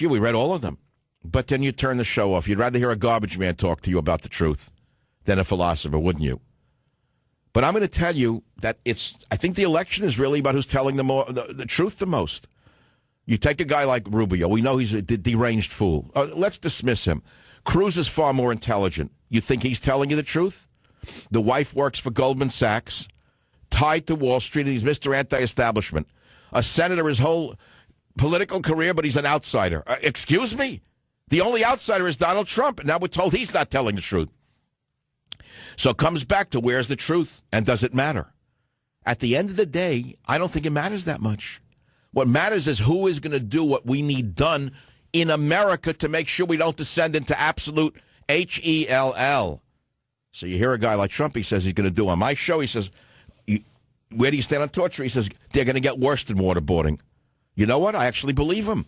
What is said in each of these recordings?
you. We read all of them. But then you turn the show off. You'd rather hear a garbage man talk to you about the truth than a philosopher, wouldn't you? But I'm going to tell you that I think the election is really about who's telling the truth the most. You take a guy like Rubio. We know he's a deranged fool. Let's dismiss him. Cruz is far more intelligent. You think he's telling you the truth? The wife works for Goldman Sachs, tied to Wall Street, and he's Mr. Anti-Establishment. A senator his whole political career, but he's an outsider. Excuse me? The only outsider is Donald Trump, and now we're told he's not telling the truth. So it comes back to where's the truth, and does it matter? At the end of the day, I don't think it matters that much. What matters is who is going to do what we need done in America to make sure we don't descend into absolute hell. So you hear a guy like Trump, he says he's going to do on my show, he says, where do you stand on torture? He says, they're going to get worse than waterboarding. You know what? I actually believe him.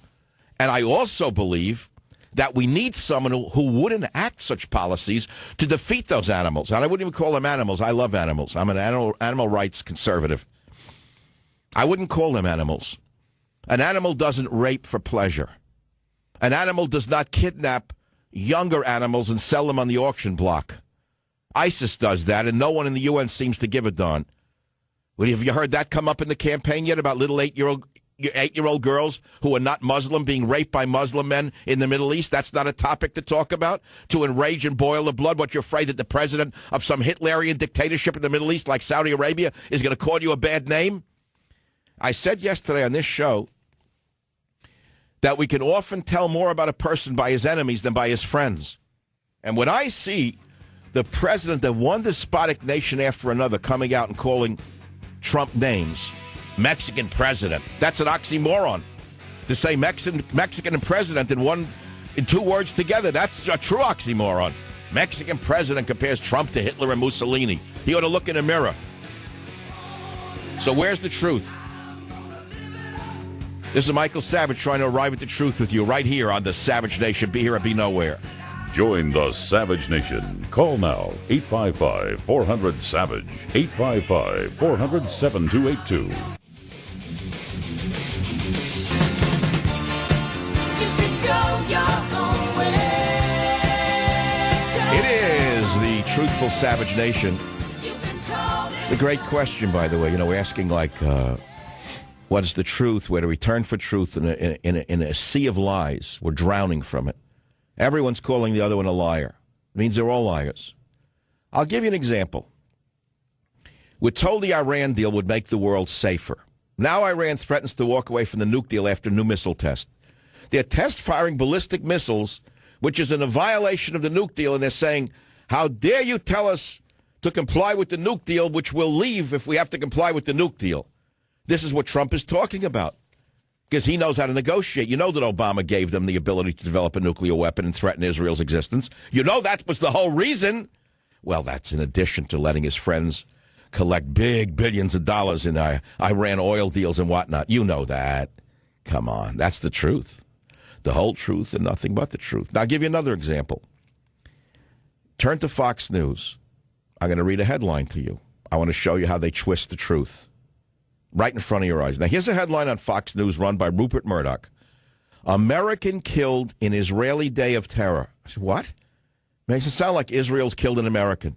And I also believe that we need someone who wouldn't enact such policies to defeat those animals. And I wouldn't even call them animals. I love animals. I'm an animal rights conservative. I wouldn't call them animals. An animal doesn't rape for pleasure. An animal does not kidnap younger animals and sell them on the auction block. ISIS does that, and no one in the UN seems to give a darn. Well, have you heard that come up in the campaign yet about little eight-year-old girls who are not Muslim being raped by Muslim men in the Middle East? That's not a topic to talk about? To enrage and boil the blood? What, you're afraid that the president of some Hitlerian dictatorship in the Middle East like Saudi Arabia is going to call you a bad name? I said yesterday on this show that we can often tell more about a person by his enemies than by his friends. And when I see the president of one despotic nation after another coming out and calling Trump names, Mexican president, that's an oxymoron. To say Mexican and president in two words together, that's a true oxymoron. Mexican president compares Trump to Hitler and Mussolini. He ought to look in a mirror. So where's the truth? This is Michael Savage trying to arrive at the truth with you right here on the Savage Nation. Be here or be nowhere. Join the Savage Nation. Call now, 855-400-SAVAGE, 855-400-7282. It is the truthful Savage Nation. The great question, by the way. You know, we're asking, like, what is the truth? Where do we turn for truth in a sea of lies? We're drowning from it. Everyone's calling the other one a liar. It means they're all liars. I'll give you an example. We're told the Iran deal would make the world safer. Now Iran threatens to walk away from the nuke deal after a new missile test. They're test-firing ballistic missiles, which is in a violation of the nuke deal, and they're saying, how dare you tell us to comply with the nuke deal, which we'll leave if we have to comply with the nuke deal. This is what Trump is talking about, because he knows how to negotiate. You know that Obama gave them the ability to develop a nuclear weapon and threaten Israel's existence. You know that was the whole reason. Well, that's in addition to letting his friends collect big billions of dollars in Iran oil deals and whatnot. You know that. Come on. That's the truth. The whole truth and nothing but the truth. Now, I'll give you another example. Turn to Fox News. I'm going to read a headline to you. I want to show you how they twist the truth right in front of your eyes. Now, here's a headline on Fox News run by Rupert Murdoch. American killed in Israeli day of terror. I said, what? Makes it sound like Israel's killed an American.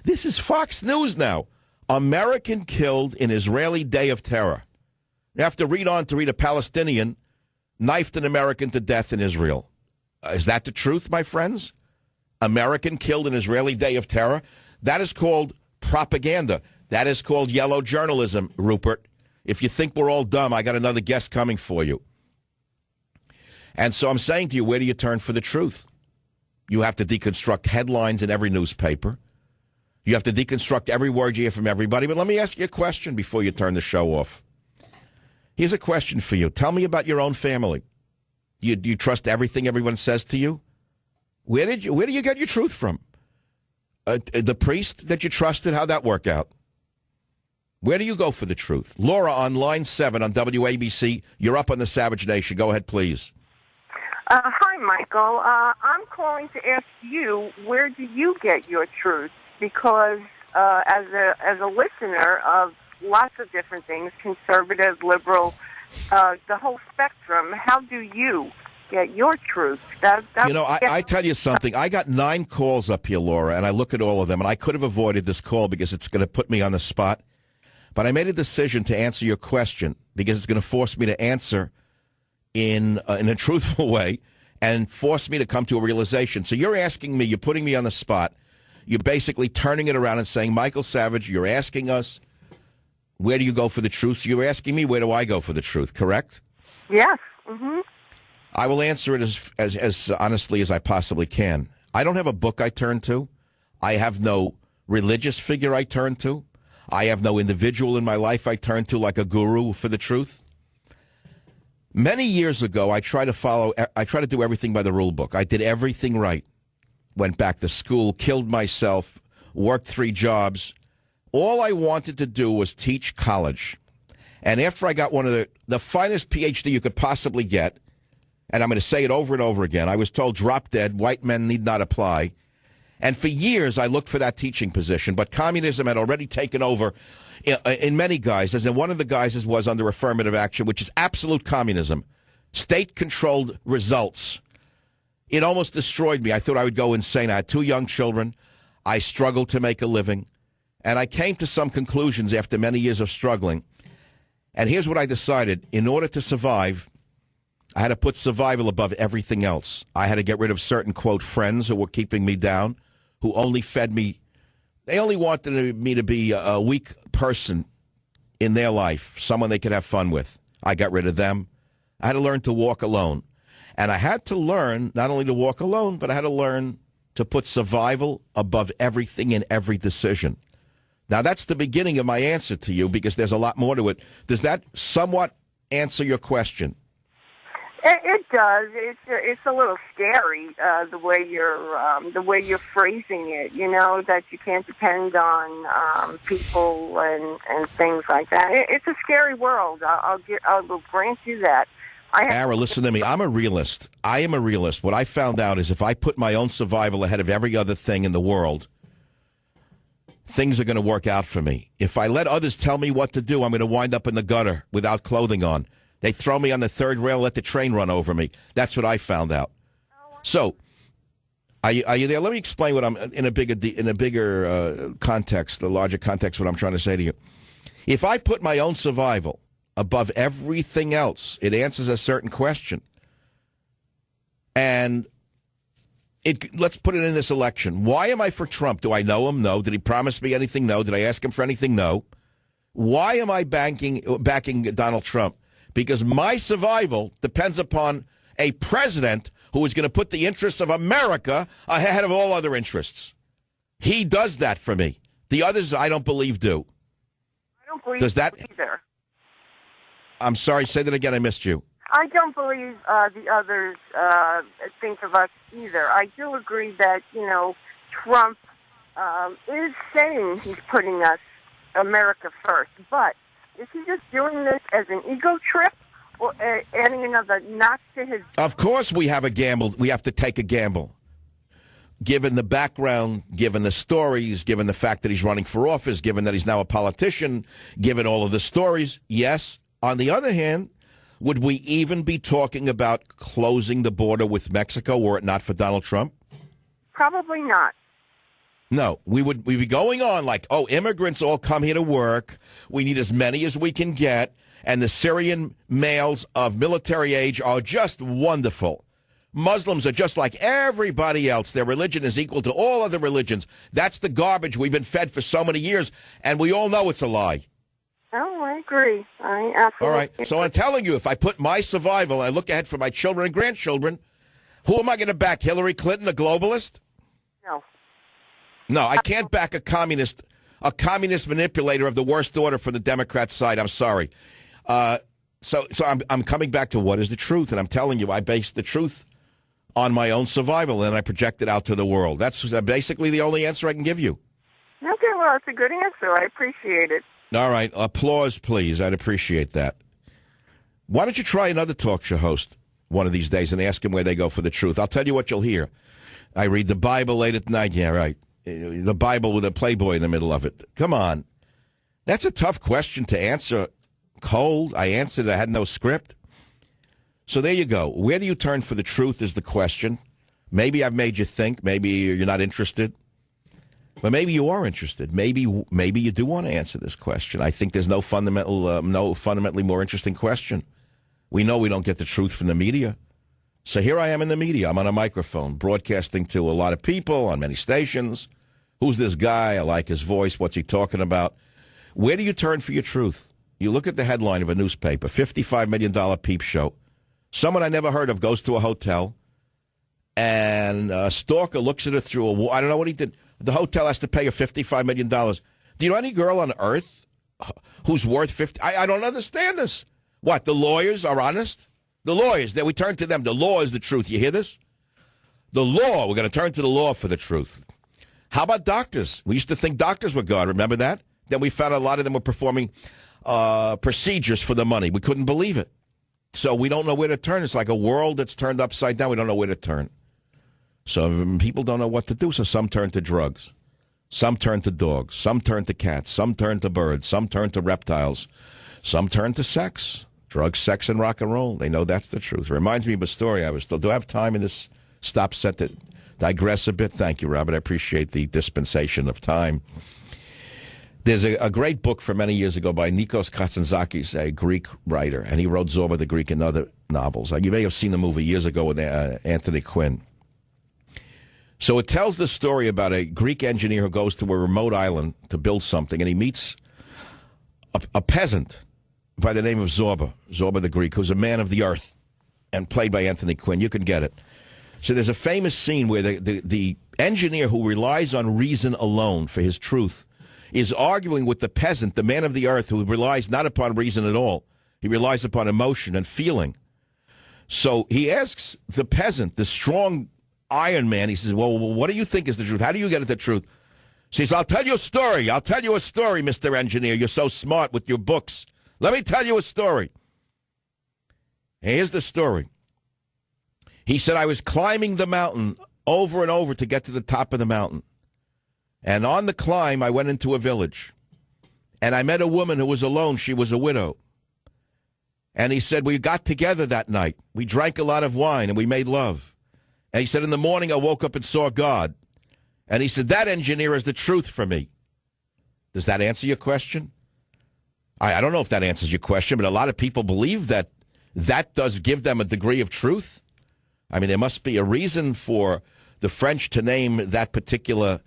This is Fox News now. American killed in Israeli day of terror. You have to read on to read a Palestinian knifed an American to death in Israel. Is that the truth, my friends? American killed in Israeli day of terror? That is called propaganda. That is called yellow journalism, Rupert. If you think we're all dumb, I got another guest coming for you. And so I'm saying to you, where do you turn for the truth? You have to deconstruct headlines in every newspaper. You have to deconstruct every word you hear from everybody. But let me ask you a question before you turn the show off. Here's a question for you. Tell me about your own family. Do you trust everything everyone says to you? Where do you get your truth from? The priest that you trusted, how'd that work out? Where do you go for the truth? Laura on line 7 on WABC. You're up on the Savage Nation. Go ahead, please. Hi, Michael. I'm calling to ask you, where do you get your truth? Because as a listener of lots of different things, conservative, liberal, the whole spectrum, how do you get your truth? I tell you something. I got 9 calls up here, Laura, and I look at all of them, and I could have avoided this call because it's going to put me on the spot. But I made a decision to answer your question because it's going to force me to answer in a truthful way and force me to come to a realization. So you're asking me, you're putting me on the spot. You're basically turning it around and saying, Michael Savage, you're asking us, where do you go for the truth? So you're asking me, where do I go for the truth, correct? Yes. Mm-hmm. I will answer it as honestly as I possibly can. I don't have a book I turn to. I have no religious figure I turn to. I have no individual in my life I turn to like a guru for the truth. Many years ago, I tried to do everything by the rule book. I did everything right. Went back to school, killed myself, worked 3 jobs. All I wanted to do was teach college. And after I got one of the finest PhD you could possibly get, and I'm going to say it over and over again, I was told, drop dead, white men need not apply. And for years, I looked for that teaching position, but communism had already taken over in many guises, and one of the guises was under affirmative action, which is absolute communism, state-controlled results. It almost destroyed me. I thought I would go insane. I had 2 young children. I struggled to make a living, and I came to some conclusions after many years of struggling. And here's what I decided. In order to survive, I had to put survival above everything else. I had to get rid of certain, quote, friends who were keeping me down, who only fed me. They only wanted me to be a weak person in their life, someone they could have fun with. I got rid of them. I had to learn to walk alone. And I had to learn not only to walk alone, but I had to learn to put survival above everything in every decision. Now, that's the beginning of my answer to you because there's a lot more to it. Does that somewhat answer your question? It does. It's a little scary the way you're phrasing it. You know that you can't depend on people and things like that. It's a scary world. I will grant you that. Ara, listen to me. I'm a realist. I am a realist. What I found out is if I put my own survival ahead of every other thing in the world, things are going to work out for me. If I let others tell me what to do, I'm going to wind up in the gutter without clothing on. They throw me on the 3rd rail, let the train run over me. That's what I found out. So, are you there? Let me explain what I'm in a bigger context, a larger context. What I'm trying to say to you. If I put my own survival above everything else, it answers a certain question. And let's put it in this election. Why am I for Trump? Do I know him? No. Did he promise me anything? No. Did I ask him for anything? No. Why am I backing Donald Trump? Because my survival depends upon a president who is going to put the interests of America ahead of all other interests. He does that for me. The others, I don't believe, do. I don't believe either. I'm sorry, say that again. I missed you. I don't believe the others think of us either. I do agree that, Trump is saying he's putting America first, but is he just doing this as an ego trip or adding another notch to his... Of course we have a gamble. We have to take a gamble. Given the background, given the stories, given the fact that he's running for office, given that he's now a politician, given all of the stories, yes. On the other hand, would we even be talking about closing the border with Mexico were it not for Donald Trump? Probably not. No, we'd be going on like, oh, immigrants all come here to work. We need as many as we can get. And the Syrian males of military age are just wonderful. Muslims are just like everybody else. Their religion is equal to all other religions. That's the garbage we've been fed for so many years, and we all know it's a lie. Oh, I agree. I absolutely. All right, so I'm telling you, if I put my survival, I look ahead for my children and grandchildren, who am I going to back, Hillary Clinton, a globalist? No. No, I can't back a communist manipulator of the worst order from the Democrat side. I'm sorry. So I'm coming back to what is the truth, and I'm telling you, I base the truth on my own survival, and I project it out to the world. That's basically the only answer I can give you. Okay, well, it's a good answer. I appreciate it. All right, applause, please. I'd appreciate that. Why don't you try another talk show host one of these days and ask them where they go for the truth? I'll tell you what you'll hear. I read the Bible late at night. Yeah, right. The Bible with a Playboy in the middle of it. Come on. That's a tough question to answer cold. I answered. I had no script. So there you go. Where do you turn for the truth is the question. Maybe I've made you think. Maybe you're not interested. But maybe you are interested. Maybe you do want to answer this question. I think there's no fundamentally more interesting question. We know we don't get the truth from the media. So here I am in the media. I'm on a microphone, broadcasting to a lot of people on many stations. Who's this guy? I like his voice. What's he talking about? Where do you turn for your truth? You look at the headline of a newspaper, $55 million peep show. Someone I never heard of goes to a hotel, and a stalker looks at her through a wall. I don't know what he did. The hotel has to pay her $55 million. Do you know any girl on earth who's worth 50? I don't understand this. What, the lawyers are honest? The lawyers, we turn to them. The law is the truth. You hear this? The law, we're going to turn to the law for the truth. How about doctors? We used to think doctors were God. Remember that? Then we found a lot of them were performing procedures for the money. We couldn't believe it. So we don't know where to turn. It's like a world that's turned upside down. We don't know where to turn. So people don't know what to do. So some turn to drugs. Some turn to dogs. Some turn to cats. Some turn to birds. Some turn to reptiles. Some turn to sex. Drugs, sex, and rock and roll. They know that's the truth. It reminds me of a story. Do I have time in this stop set to digress a bit? Thank you, Robert. I appreciate the dispensation of time. There's a great book from many years ago by Nikos Kazantzakis, a Greek writer, and he wrote Zorba the Greek and other novels. You may have seen the movie years ago with Anthony Quinn. So it tells the story about a Greek engineer who goes to a remote island to build something, and he meets a peasant by the name of Zorba the Greek, who's a man of the earth, and played by Anthony Quinn. You can get it. So there's a famous scene where the engineer who relies on reason alone for his truth is arguing with the peasant, the man of the earth, who relies not upon reason at all. He relies upon emotion and feeling. So he asks the peasant, the strong Iron Man, he says, well, what do you think is the truth? How do you get at the truth? He says, I'll tell you a story. I'll tell you a story, Mr. Engineer. You're so smart with your books. Let me tell you a story. Here's the story. He said, I was climbing the mountain over and over to get to the top of the mountain. And on the climb, I went into a village. And I met a woman who was alone. She was a widow. And he said, we got together that night. We drank a lot of wine and we made love. And he said, in the morning, I woke up and saw God. And he said, that engineer is the truth for me. Does that answer your question? I don't know if that answers your question, but a lot of people believe that that does give them a degree of truth. I mean, there must be a reason for the French to name that particular,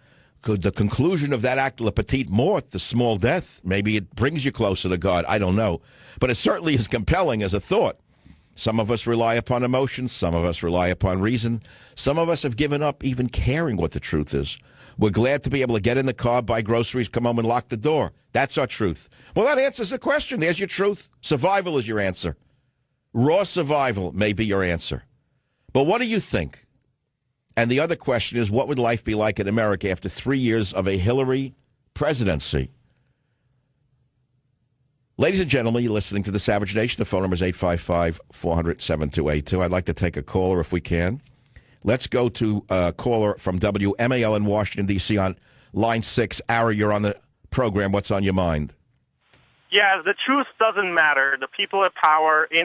the conclusion of that act, le petit mort, the small death. Maybe it brings you closer to God. I don't know. But it certainly is compelling as a thought. Some of us rely upon emotions. Some of us rely upon reason. Some of us have given up even caring what the truth is. We're glad to be able to get in the car, buy groceries, come home and lock the door. That's our truth. Well, that answers the question. There's your truth. Survival is your answer. Raw survival may be your answer. But what do you think? And the other question is, what would life be like in America after 3 years of a Hillary presidency? Ladies and gentlemen, you're listening to The Savage Nation. The phone number is 855-400-7282. I'd like to take a caller if we can. Let's go to a caller from WMAL in Washington, D.C. on line 6. Ari, you're on the program. What's on your mind? Yeah, the truth doesn't matter. The people in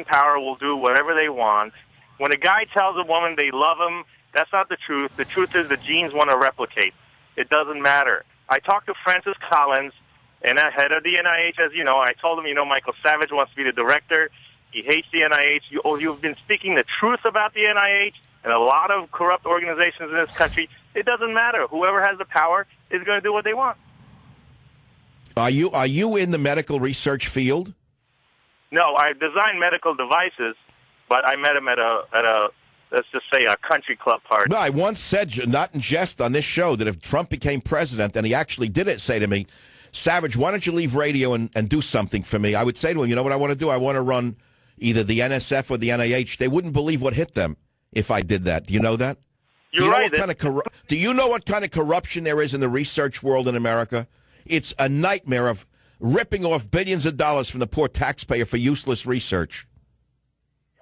power will do whatever they want. When a guy tells a woman they love him, that's not the truth. The truth is the genes want to replicate. It doesn't matter. I talked to Francis Collins, and head of the NIH, as you know. I told him, Michael Savage wants to be the director. He hates the NIH. You've been speaking the truth about the NIH and a lot of corrupt organizations in this country. It doesn't matter. Whoever has the power is going to do what they want. Are you in the medical research field? No, I design medical devices, but I met him at a let's just say a country club party. No, I once said, not in jest on this show, that if Trump became president, and he actually did it, say to me, Savage, why don't you leave radio and do something for me? I would say to him, you know what I want to do? I want to run either the NSF or the NIH. They wouldn't believe what hit them if I did that. Do you know that? You're right. Do you know what kind of corruption there is in the research world in America? It's a nightmare of ripping off billions of dollars from the poor taxpayer for useless research.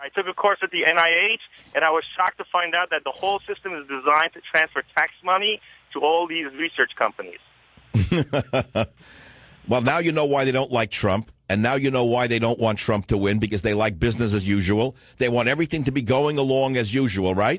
I took a course at the NIH, and I was shocked to find out that the whole system is designed to transfer tax money to all these research companies. Well, now you know why they don't like Trump, And now you know why they don't want Trump to win, because they like business as usual. They want everything to be going along as usual, right?